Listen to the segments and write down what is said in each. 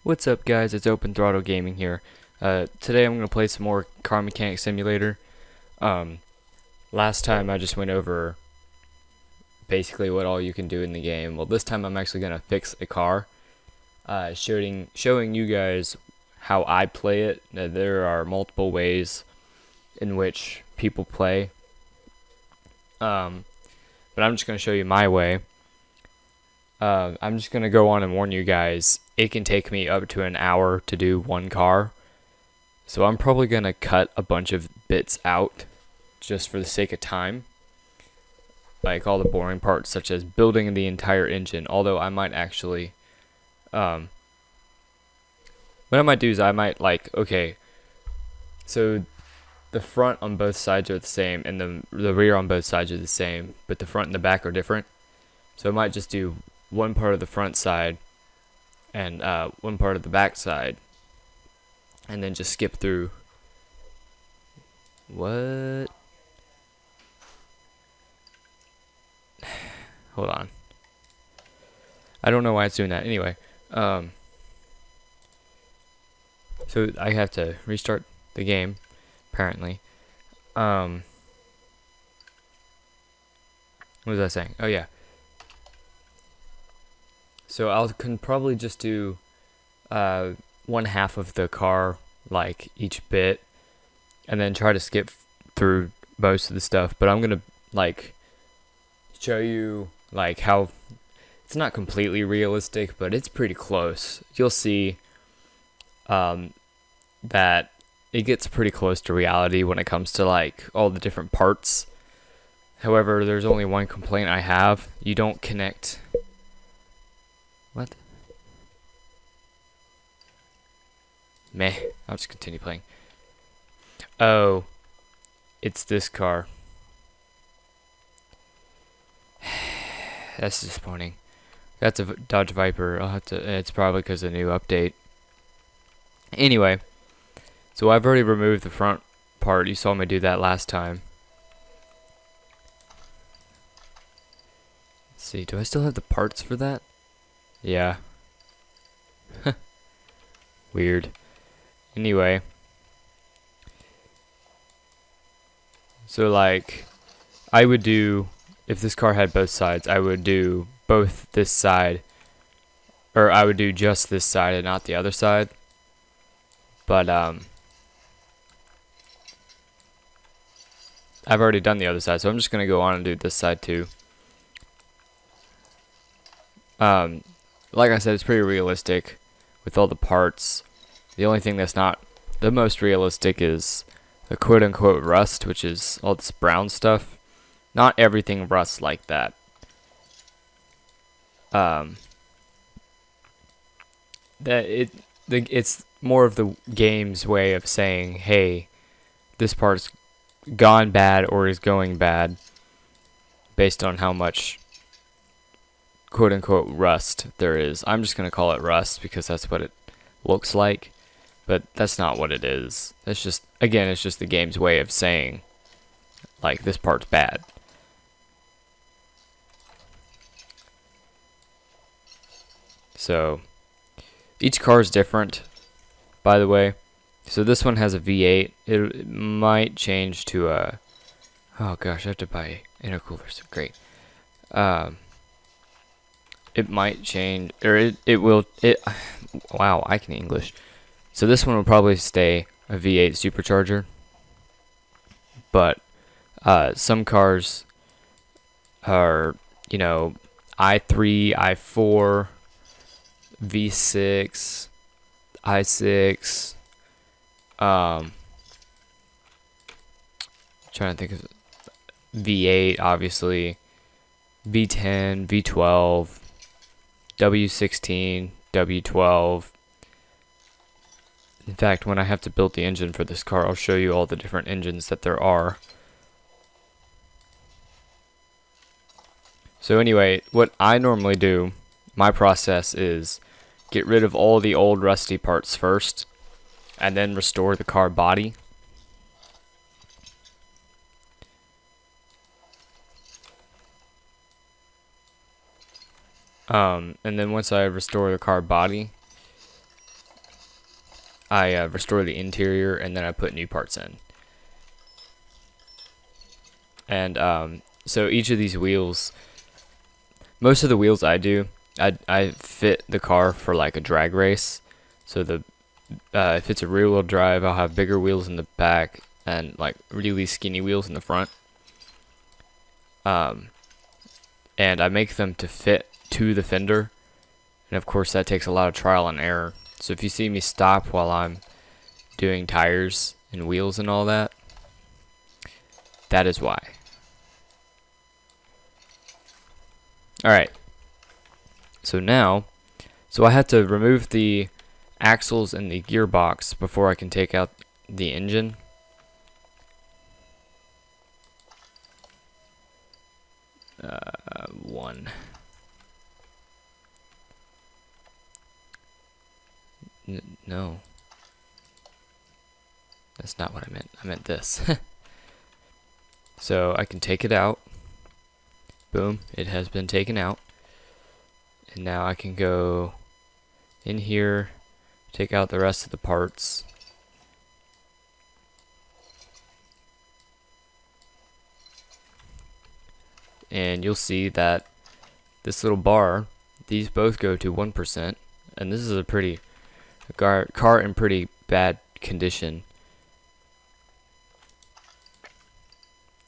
What's up, guys? It's Open Throttle Gaming here. Today I'm going to play some more Car Mechanic Simulator. Last time I just went over basically what all you can do in the game. Well, this time I'm actually going to fix a car, showing you guys how I play it. There are multiple ways in which people play, but I'm just going to show you my way. I'm just going to go on and warn you guys, it can take me up to an hour to do one car. So I'm probably going to cut a bunch of bits out just for the sake of time. Like all the boring parts such as building the entire engine. Although I might actually, what I might do is I might okay, so the front on both sides are the same and the rear on both sides are the same, but the front and the back are different. So I might just do one part of the front side and one part of the back side, and then just skip through. What? Hold on. I don't know why it's doing that. Anyway, so I have to restart the game, apparently. What was I saying? Oh yeah. So I can probably just do one half of the car, like each bit, and then try to skip through most of the stuff. But I'm gonna show you how it's not completely realistic, but it's pretty close. You'll see that it gets pretty close to reality when it comes to all the different parts. However, there's only one complaint I have. You don't connect. What? Meh. I'll just continue playing. Oh, it's this car. That's disappointing. That's a Dodge Viper. I'll have to. It's probably because of the new update. Anyway, so I've already removed the front part. You saw me do that last time. Let's see. Do I still have the parts for that? Yeah. Weird. Anyway. So I would do, if this car had both sides, I would do both this side, or I would do just this side and not the other side. But I've already done the other side, so I'm just gonna go on and do this side too. Like I said, it's pretty realistic with all the parts. The only thing that's not the most realistic is the quote-unquote rust, which is all this brown stuff. Not everything rusts like that. It's more of the game's way of saying, hey, this part's gone bad or is going bad based on how much quote-unquote rust there is. I'm just going to call it rust because that's what it looks like, but that's not what it is. That's just, again, it's just the game's way of saying, this part's bad. So, each car is different, by the way. So this one has a V8. It might change to a, oh gosh, I have to buy intercoolers. Great. It might change, or it will, wow, I can English. So this one will probably stay a V8 supercharger, but some cars are, i3, i4, V6, i6, trying to think of V8, obviously, V10, V12, W16, W12. In fact, when I have to build the engine for this car, I'll show you all the different engines that there are. So anyway, what I normally do, my process is get rid of all the old rusty parts first, and then restore the car body. And then once I restore the car body, I restore the interior, and then I put new parts in. And so each of these wheels, most of the wheels I do, I fit the car for like a drag race. So if it's a rear wheel drive, I'll have bigger wheels in the back and like really skinny wheels in the front. And I make them to fit to the fender, and of course that takes a lot of trial and error. So if you see me stop while I'm doing tires and wheels and all that, that is why. Alright, so I had to remove the axles and the gearbox before I can take out the engine. One. No. That's not what I meant. I meant this. So I can take it out. Boom, it has been taken out. And now I can go in here, take out the rest of the parts. And you'll see that this little bar, these both go to 1%. And this is a car in pretty bad condition.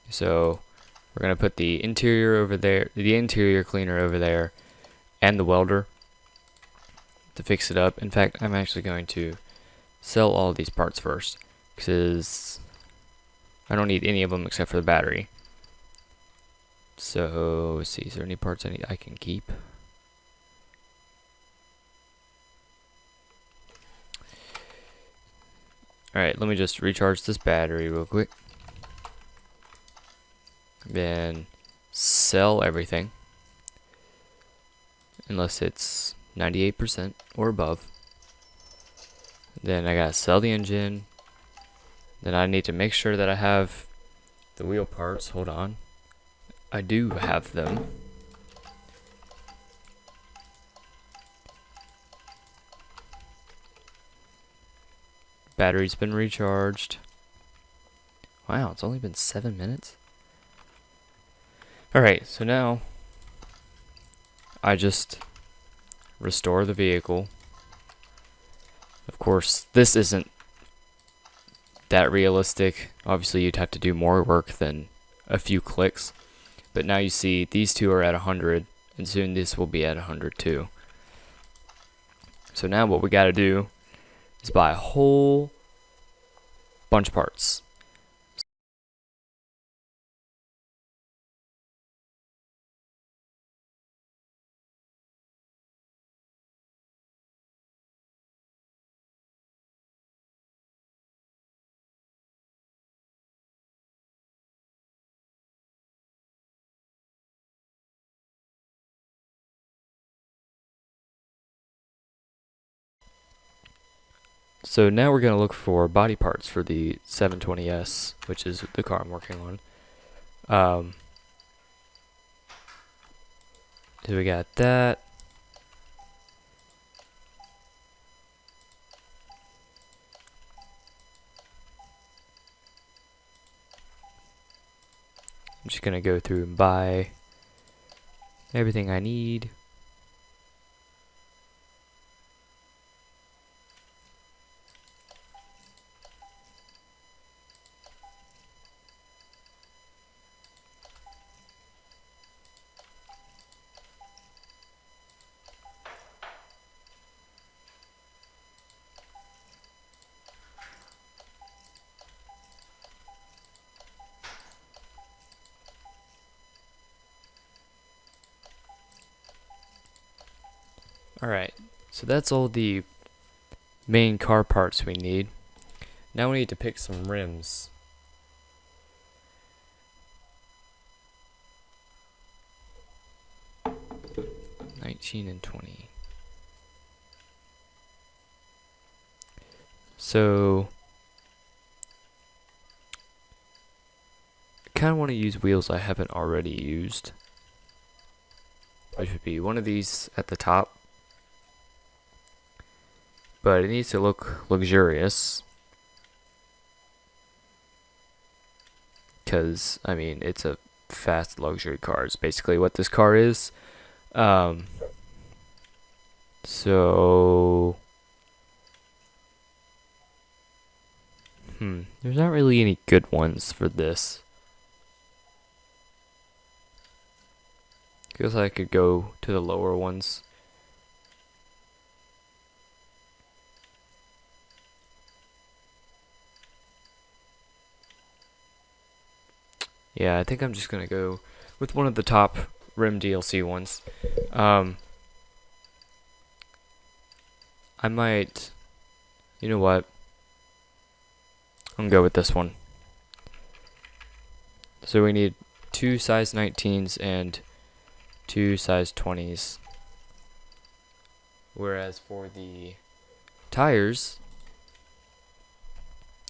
So we're going to put the interior over there, the interior cleaner over there, and the welder to fix it up. In fact, I'm actually going to sell all these parts first, because I don't need any of them except for the battery. So let's see, is there any parts I can keep? Alright, let me just recharge this battery real quick. Then sell everything, unless it's 98% or above. Then I gotta sell the engine. Then I need to make sure that I have the wheel parts. Hold on, I do have them. Battery's been recharged. Wow, it's only been 7 minutes. Alright, so now I just restore the vehicle. Of course, this isn't that realistic. Obviously, you'd have to do more work than a few clicks. But now you see these two are at 100, and soon this will be at 100 too. So now what we gotta do is buy a whole bunch of parts. So now we're going to look for body parts for the 720S, which is the car I'm working on. So we got that. I'm just going to go through and buy everything I need. Alright, so that's all the main car parts we need. Now we need to pick some rims. $19 and $20. So I kind of want to use wheels I haven't already used, which would be one of these at the top, but it needs to look luxurious. Because, I mean, it's a fast luxury car is basically what this car is. So there's not really any good ones for this. Guess I could go to the lower ones. Yeah, I think I'm just gonna go with one of the top rim DLC ones. I might, you know what? I'm gonna go with this one. So we need 2 size 19s and 2 size 20s. Whereas for the tires,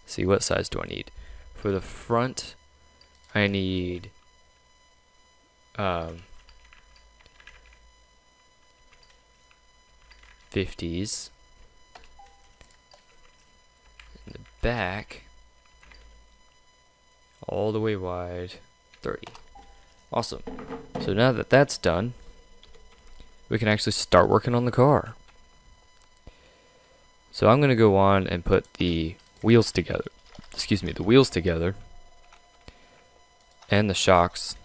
see, what size do I need? For the front, I need 50s. In the back, all the way wide, 30. Awesome. So now that that's done, we can actually start working on the car. So I'm going to go on and put the wheels together. Excuse me, the wheels together. And the shocks.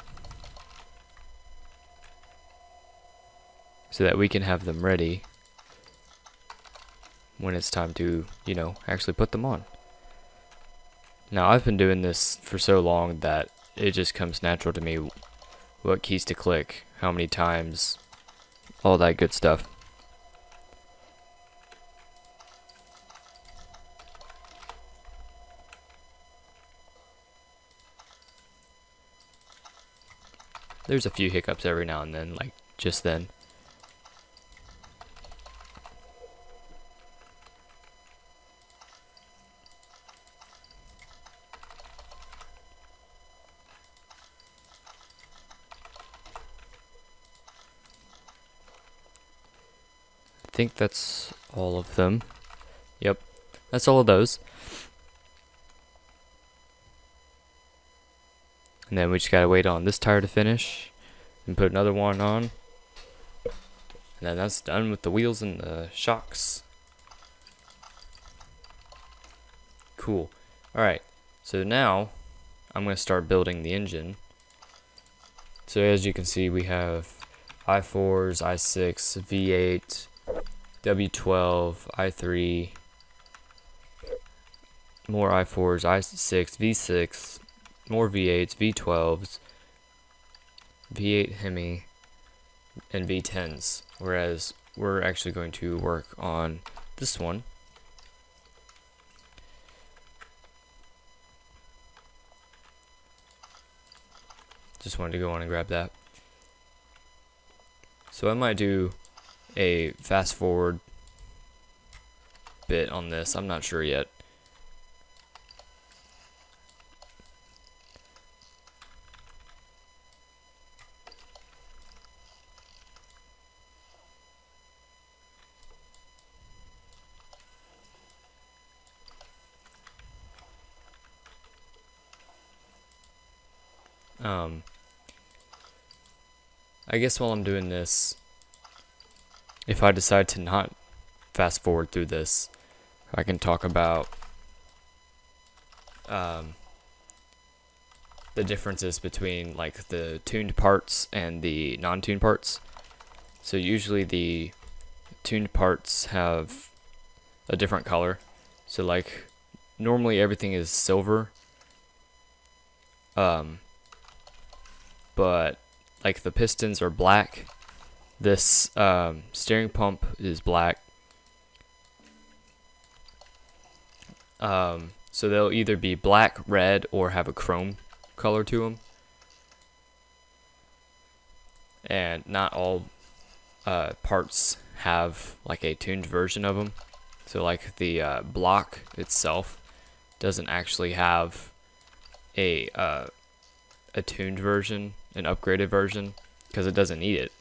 So that we can have them ready when it's time to, actually put them on. Now, I've been doing this for so long that it just comes natural to me what keys to click, how many times, all that good stuff. There's a few hiccups every now and then, like just then. I think that's all of them. Yep, that's all of those. And then we just gotta wait on this tire to finish and put another one on. And then that's done with the wheels and the shocks. Cool. Alright, so now I'm gonna start building the engine. So as you can see, we have i4s, i6, V8, W12, i3, more i4s, i6, V6, more V8s, V12s, V8 Hemi, and V10s. Whereas we're actually going to work on this one. Just wanted to go on and grab that. So I might do a fast forward bit on this. I'm not sure yet. I guess while I'm doing this, if I decide to not fast forward through this, I can talk about the differences between like the tuned parts and the non-tuned parts. So usually the tuned parts have a different color. So like normally everything is silver, but like the pistons are black. This steering pump is black. So they'll either be black, red, or have a chrome color to them. And not all parts have like a tuned version of them. So like the block itself doesn't actually have a tuned version, an upgraded version, because it doesn't need it.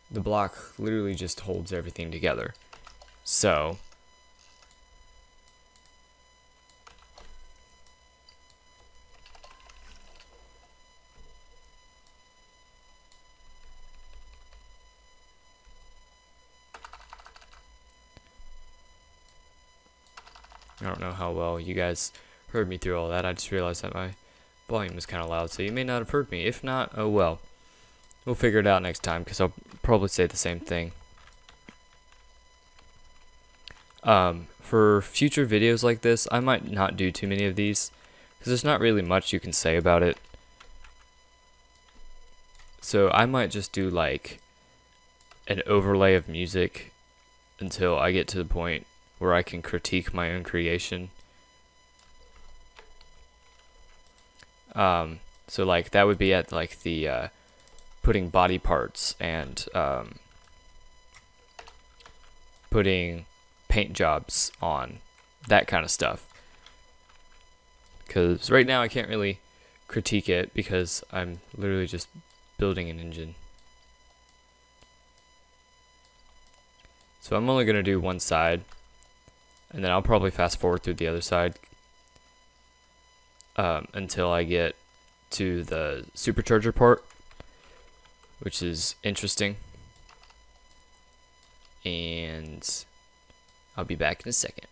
The block literally just holds everything together. So I don't know how well you guys heard me through all that. I just realized that my volume was kind of loud, so you may not have heard me. If not, oh well. We'll figure it out next time, because I'll probably say the same thing. For future videos like this, I might not do too many of these, because there's not really much you can say about it. So I might just do like an overlay of music until I get to the point where I can critique my own creation. So like that would be at like the putting body parts and putting paint jobs on, that kind of stuff. Because right now I can't really critique it because I'm literally just building an engine. So I'm only going to do one side, and then I'll probably fast forward through the other side until I get to the supercharger part, which is interesting. And I'll be back in a second.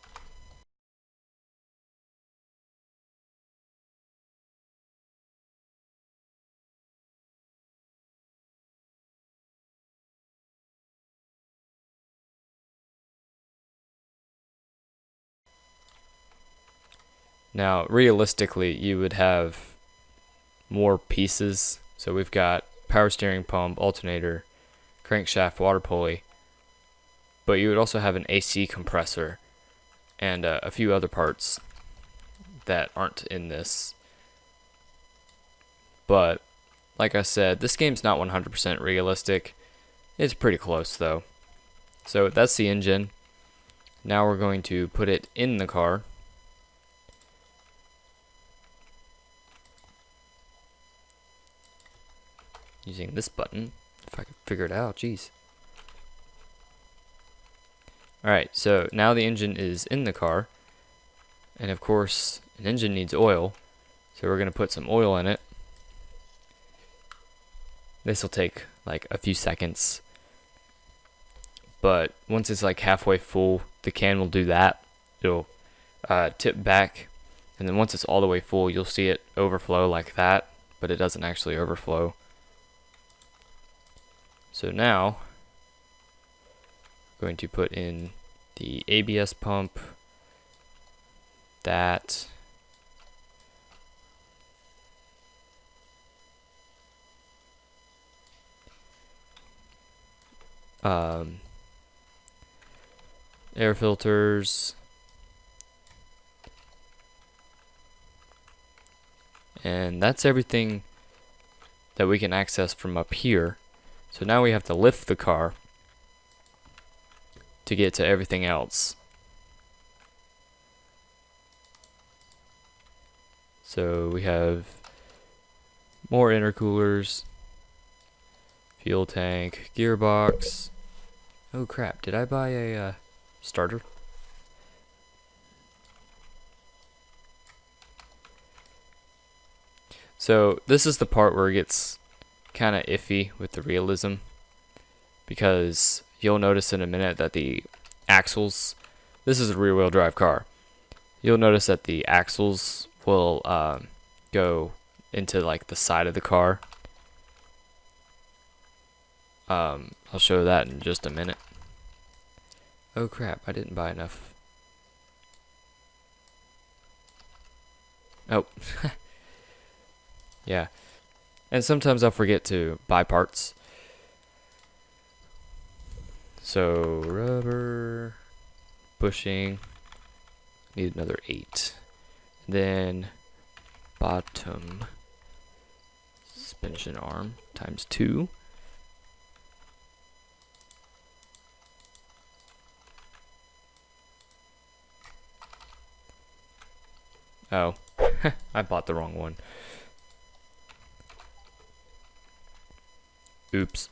Now, realistically, you would have more pieces. So we've got power steering pump, alternator, crankshaft, water pulley. But you would also have an AC compressor and a few other parts that aren't in this. But, like I said, this game's not 100% realistic. It's pretty close, though. So that's the engine. Now we're going to put it in the car. Using this button, if I can figure it out, jeez. Alright, so now the engine is in the car, and of course, an engine needs oil, so we're going to put some oil in it. This will take like a few seconds, but once it's like halfway full, the can will do that. It'll tip back, and then once it's all the way full, you'll see it overflow like that, but it doesn't actually overflow. So now, I'm going to put in the ABS pump, that, air filters, and that's everything that we can access from up here. So now we have to lift the car to get to everything else. So we have more intercoolers, fuel tank, gearbox. Oh crap, did I buy a starter? So this is the part where it gets kind of iffy with the realism, because you'll notice in a minute that the axles, this is a rear wheel drive car, you'll notice that the axles will go into like the side of the car. I'll show that in just a minute. Oh crap, I didn't buy enough. Oh. Yeah. And sometimes I'll forget to buy parts. So, rubber, bushing, need another 8. Then, bottom suspension arm times 2. Oh, I bought the wrong one. Oops.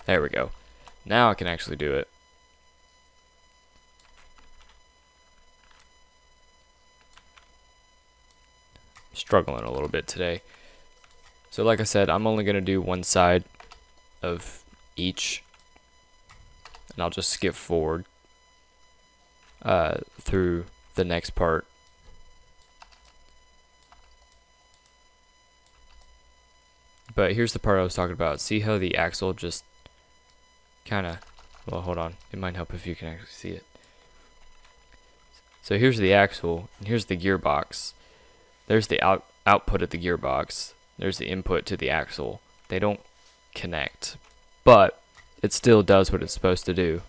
There we go. Now I can actually do it. Struggling a little bit today. So like I said, I'm only going to do one side of each, and I'll just skip forward through the next part. But here's the part I was talking about. See how the axle just kind of, well, hold on. It might help if you can actually see it. So here's the axle, and here's the gearbox. There's the output of the gearbox. There's the input to the axle. They don't connect, but it still does what it's supposed to do.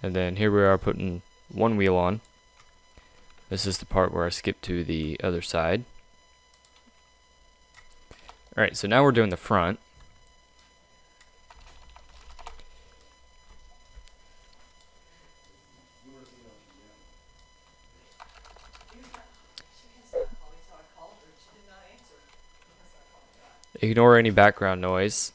And then here we are putting one wheel on. This is the part where I skip to the other side. Alright, so now we're doing the front. Ignore any background noise.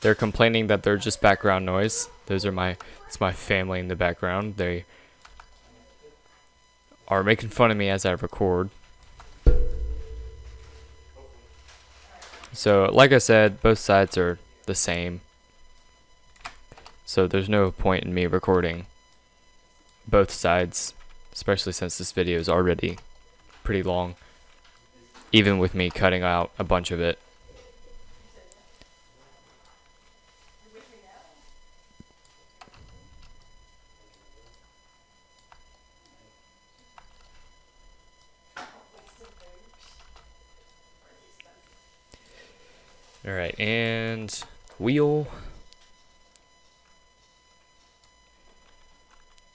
They're complaining that they're just background noise. Those are it's my family in the background. They are making fun of me as I record. So, like I said, both sides are the same. So there's no point in me recording both sides, especially since this video is already pretty long, even with me cutting out a bunch of it. Alright, and wheel.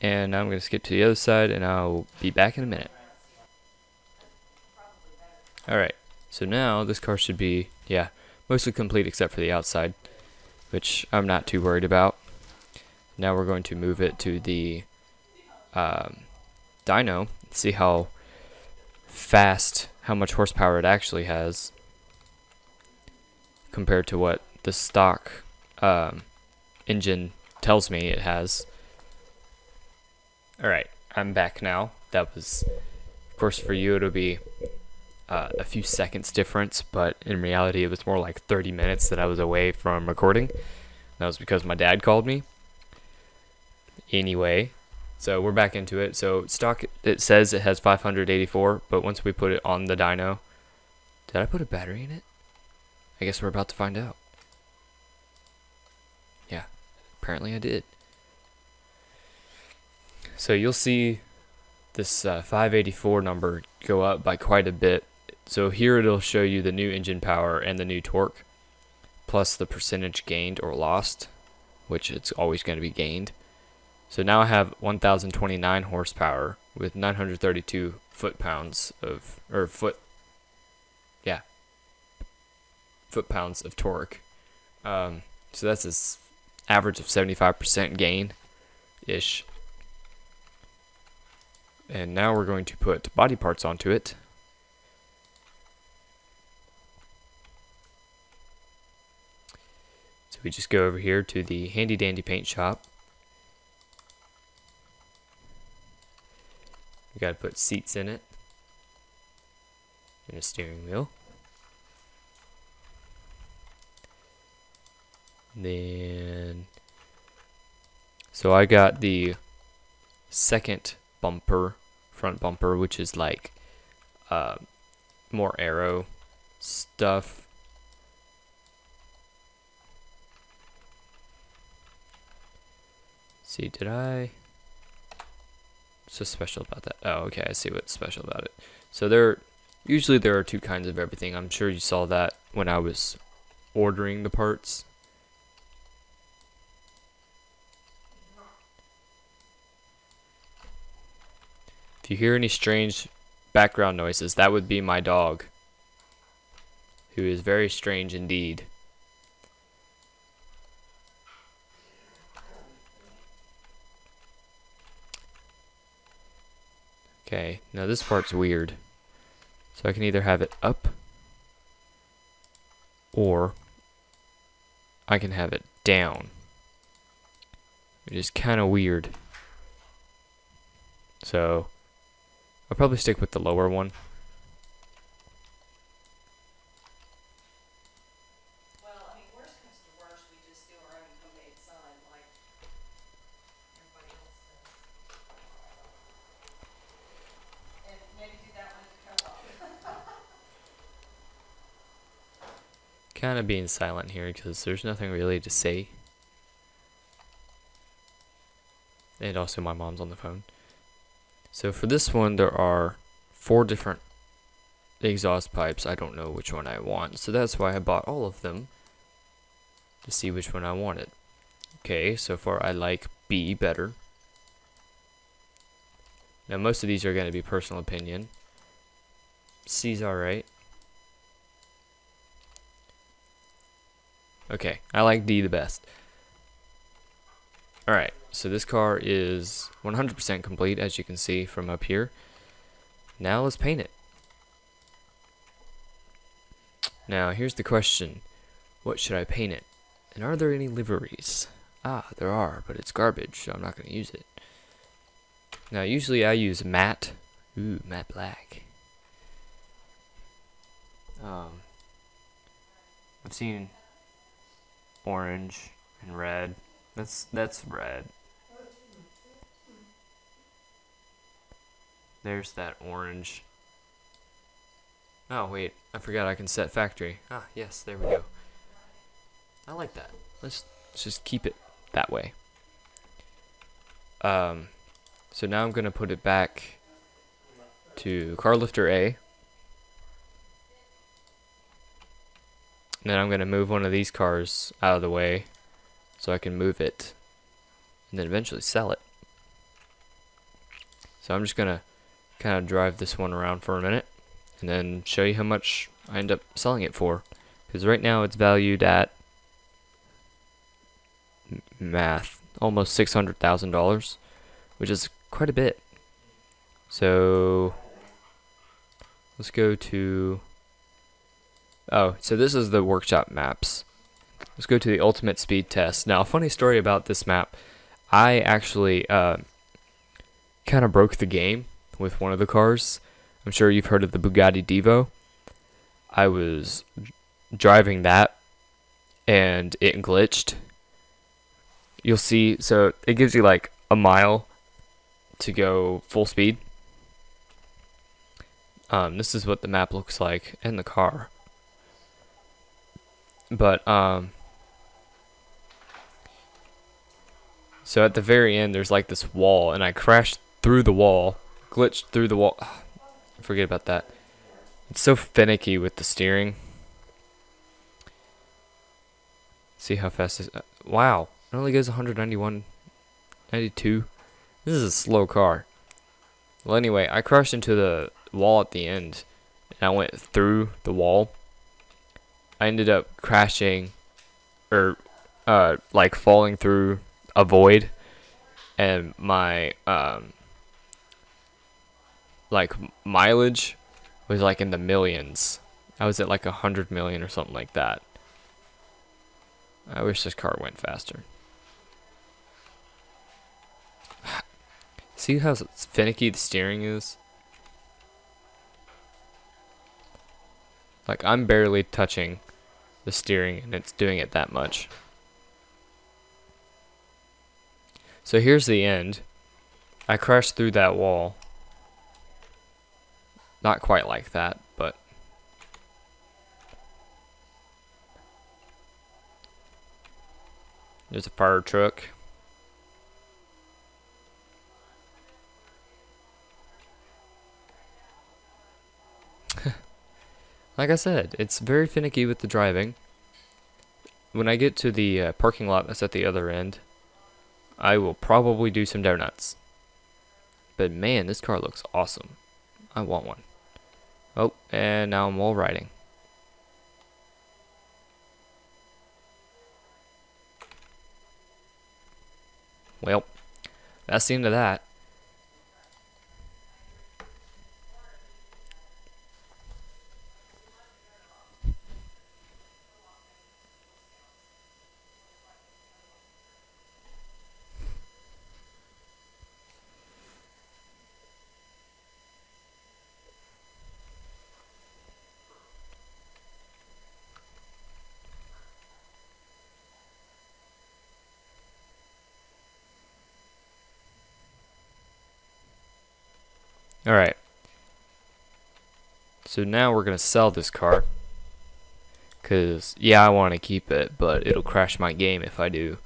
And now I'm going to skip to the other side, and I'll be back in a minute. Alright, so now this car should be, yeah, mostly complete except for the outside, which I'm not too worried about. Now we're going to move it to the dyno, see how fast, how much horsepower it actually has compared to what the stock engine tells me it has. Alright, I'm back now. That was, of course, for you it'll be a few seconds difference, but in reality it was more like 30 minutes that I was away from recording. That was because my dad called me. Anyway, so we're back into it. So stock, it says it has 584, but once we put it on the dyno, did I put a battery in it? I guess we're about to find out. Yeah, apparently I did. So you'll see this 584 number go up by quite a bit. So here it'll show you the new engine power and the new torque, plus the percentage gained or lost, which it's always going to be gained. So now I have 1,029 horsepower with 932 foot-pounds of, or foot-pounds of torque. So that's an average of 75% gain-ish. And now we're going to put body parts onto it. So we just go over here to the handy dandy paint shop. We gotta put seats in it and a steering wheel. Then, so I got the second bumper, front bumper, which is like more aero stuff. See, did I? What's so special about that? Oh, okay, I see what's special about it. So usually there are two kinds of everything. I'm sure you saw that when I was ordering the parts. If you hear any strange background noises, that would be my dog, who is very strange indeed. Okay, now this part's weird. So I can either have it up, or I can have it down, which is kind of weird. So I'll probably stick with the lower one. Well, I mean, worst comes to worst, we just do our own homemade sign like everybody else does. And maybe do that one at the co-op. Kind of being silent here because there's nothing really to say. And also my mom's on the phone. So for this one, there are 4 different exhaust pipes. I don't know which one I want, so that's why I bought all of them to see which one I wanted. Okay, so far I like B better. Now most of these are going to be personal opinion. C's alright. Okay, I like D the best. Alright, so this car is 100% complete, as you can see from up here. Now let's paint it. Now here's the question. What should I paint it? And are there any liveries? Ah, there are, but it's garbage, so I'm not going to use it. Now usually I use matte. Ooh, matte black. I've seen orange and red. That's red. There's that orange. Oh wait, I forgot I can set factory. Ah, yes, there we go. I like that. Let's just keep it that way. So now I'm gonna put it back to car lifter A. And then I'm gonna move one of these cars out of the way so I can move it and then eventually sell it. So I'm just gonna kind of drive this one around for a minute and then show you how much I end up selling it for. Because right now it's valued at almost $600,000, which is quite a bit. So let's go to, so this is the workshop maps. Let's go to the ultimate speed test. Now, a funny story about this map, I actually kind of broke the game with one of the cars. I'm sure you've heard of the Bugatti Divo. I was driving that and it glitched. You'll see, so it gives you like a mile to go full speed. This is what the map looks like in the car. But so at the very end there's like this wall and I crashed through the wall, glitched through the wall. Forget about that. It's so finicky with the steering. See how fast this, wow, it only goes 191, 92. This is a slow car. Well, anyway, I crashed into the wall at the end and I went through the wall. I ended up crashing or like falling through a void, and my like mileage was like in the millions. I was at like 100 million or something like that. I wish this car went faster. See how finicky the steering is? Like I'm barely touching the steering and it's doing it that much. So here's the end. I crashed through that wall. Not quite like that, but there's a fire truck. Like I said, it's very finicky with the driving. When I get to the parking lot that's at the other end, I will probably do some donuts. But man, this car looks awesome. I want one. Oh, and now I'm wall riding. Well, that's the end of that. Alright, so now we're going to sell this car. Because, yeah, I want to keep it, but it'll crash my game if I do.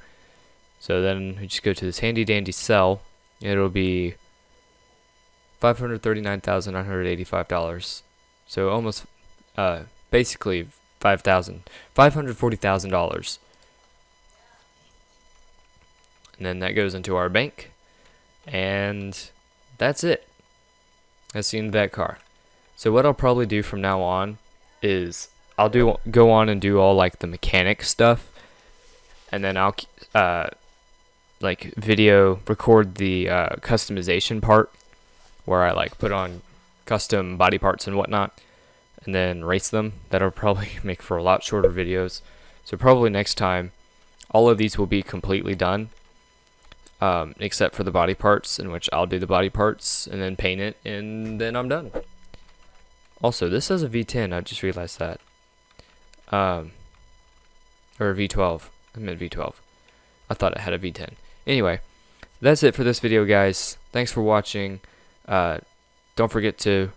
So then we just go to this handy dandy sell. It'll be $539,985. So almost, basically $540,000. And then that goes into our bank. And that's it. That's the end of that car. So what I'll probably do from now on is I'll go on and do all like the mechanic stuff, and then I'll like video record the customization part where I like put on custom body parts and whatnot, and then race them. That'll probably make for a lot shorter videos. So probably next time, all of these will be completely done, except for the body parts, in which I'll do the body parts and then paint it, and then I'm done. Also, this has a V10. I just realized that. Or a V12. I meant V12. I thought it had a V10. Anyway, that's it for this video, guys. Thanks for watching. Don't forget to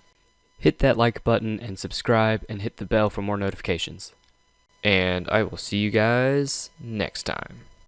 hit that like button and subscribe and hit the bell for more notifications. And I will see you guys next time.